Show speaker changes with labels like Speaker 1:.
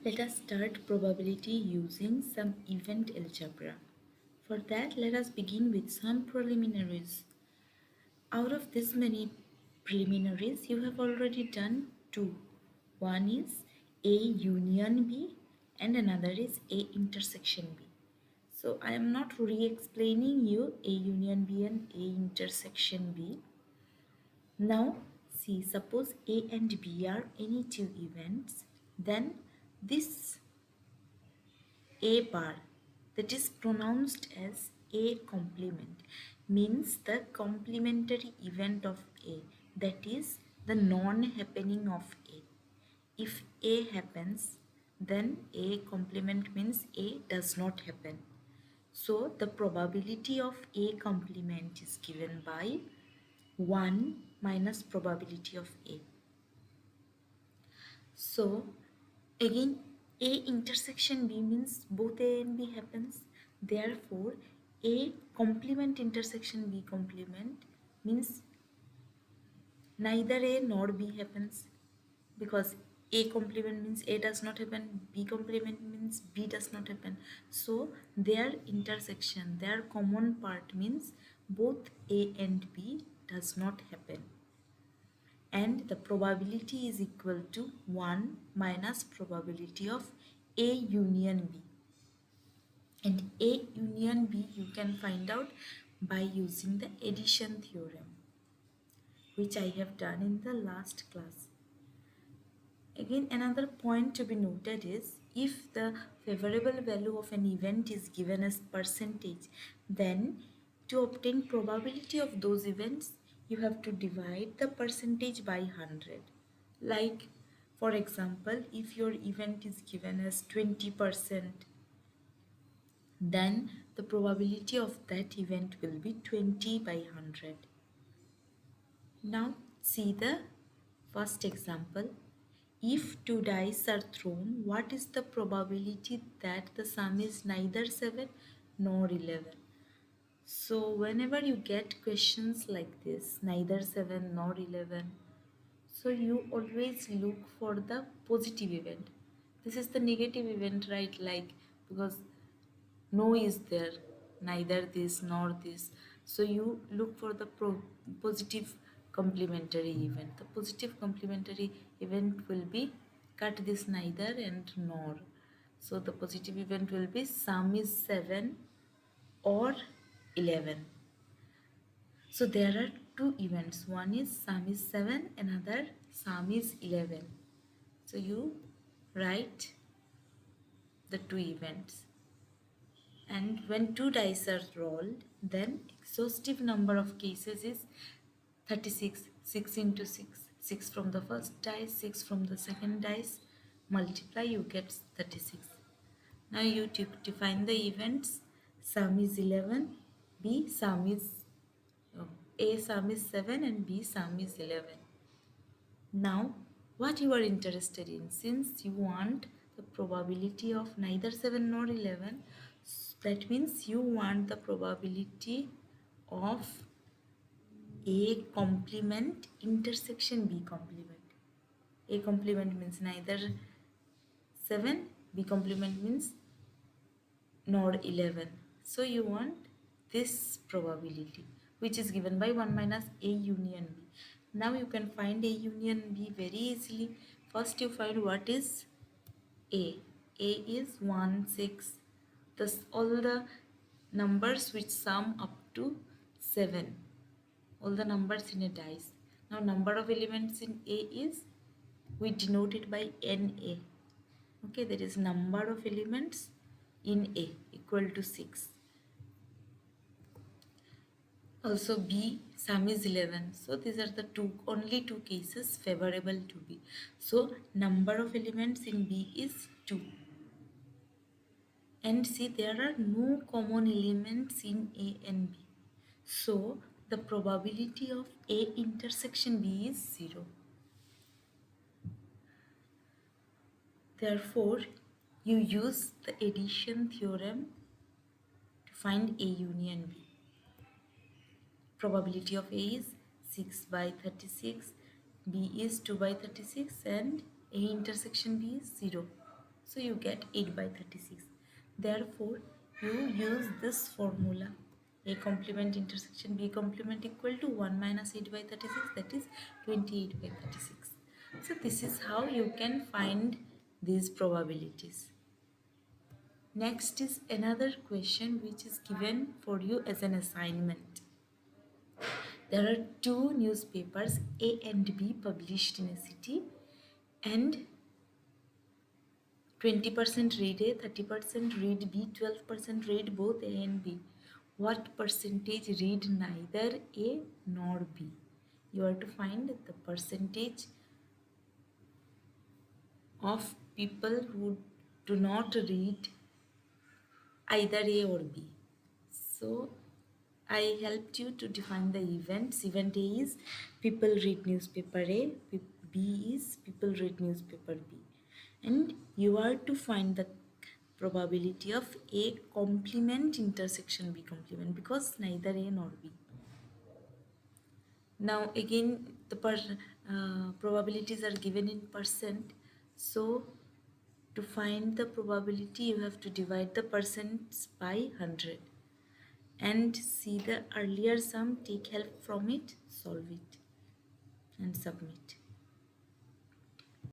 Speaker 1: Let us start probability using some event algebra. For that, let us begin with some preliminaries. Out of this many preliminaries, you have already done two. One is A union B and another is A intersection B. So I am not re-explaining you A union B and A intersection B. Now see, suppose A and B are any two events, then this A bar that is pronounced as A complement means the complementary event of A, that is the non-happening of A. If A happens, then A complement means A does not happen. So the probability of A complement is given by 1 minus probability of A. So again, A intersection B means both A and B happens. Therefore, A complement intersection B complement means neither A nor B happens, because A complement means A does not happen, B complement means B does not happen. So their intersection, their common part means both A and B does not happen. And the probability is equal to 1 minus probability of A union B. And A union B you can find out by using the addition theorem, which I have done in the last class. Again, another point to be noted is if the favorable value of an event is given as percentage, then to obtain probability of those events, you have to divide the percentage by 100. Like, for example, if your event is given as 20%, then the probability of that event will be 20 by 100. Now see the first example. If two dice are thrown, what is the probability that the sum is neither 7 nor 11? So whenever you get questions like this, neither 7 nor 11, so you always look for the positive event. This is the negative event, right? Like, because no is there, neither this nor this, so you look for the positive complementary event. The positive complementary event will be cut this neither and nor, so the positive event will be sum is 7 or 11. So there are two events, one is sum is 7, another sum is 11. So you write the two events. And when two dice are rolled, then exhaustive number of cases is 36. 6 into 6, 6 from the first dice, 6 from the second dice, multiply, you get 36. Now you define the events. Sum is 11, B sum is A sum is 7 and B sum is 11. Now what you are interested in, since you want the probability of neither 7 nor 11, that means you want the probability of A complement intersection B complement. A complement means neither 7, B complement means nor 11. So you want this probability, which is given by 1 minus A union B. Now you can find A union B very easily. First you find what is A. A is 1, 6. Thus all the numbers which sum up to 7. All the numbers in a dice. Now number of elements in A is, we denote it by NA. Okay, there is number of elements in A equal to 6. Also B sum is 11. So these are the only two cases favorable to B. So number of elements in B is 2. And see, there are no common elements in A and B. So the probability of A intersection B is 0. Therefore, you use the addition theorem to find A union B. Probability of A is 6 by 36, B is 2 by 36 and A intersection B is 0. So you get 8 by 36. Therefore, you use this formula. A complement intersection B complement equal to 1 minus 8 by 36, that is 28 by 36. So this is how you can find these probabilities. Next is another question which is given for you as an assignment. There are two newspapers A and B published in a city, and 20% read A, 30% read B, 12% read both A and B. What percentage read neither A nor B? You have to find the percentage of people who do not read either A or B. So I helped you to define the events. Event A is people read newspaper A, B is people read newspaper B. And you are to find the probability of A complement intersection B complement, because neither A nor B. Now again the probabilities are given in percent. So to find the probability you have to divide the percents by 100 and see the earlier sum, take help from it, solve it and submit.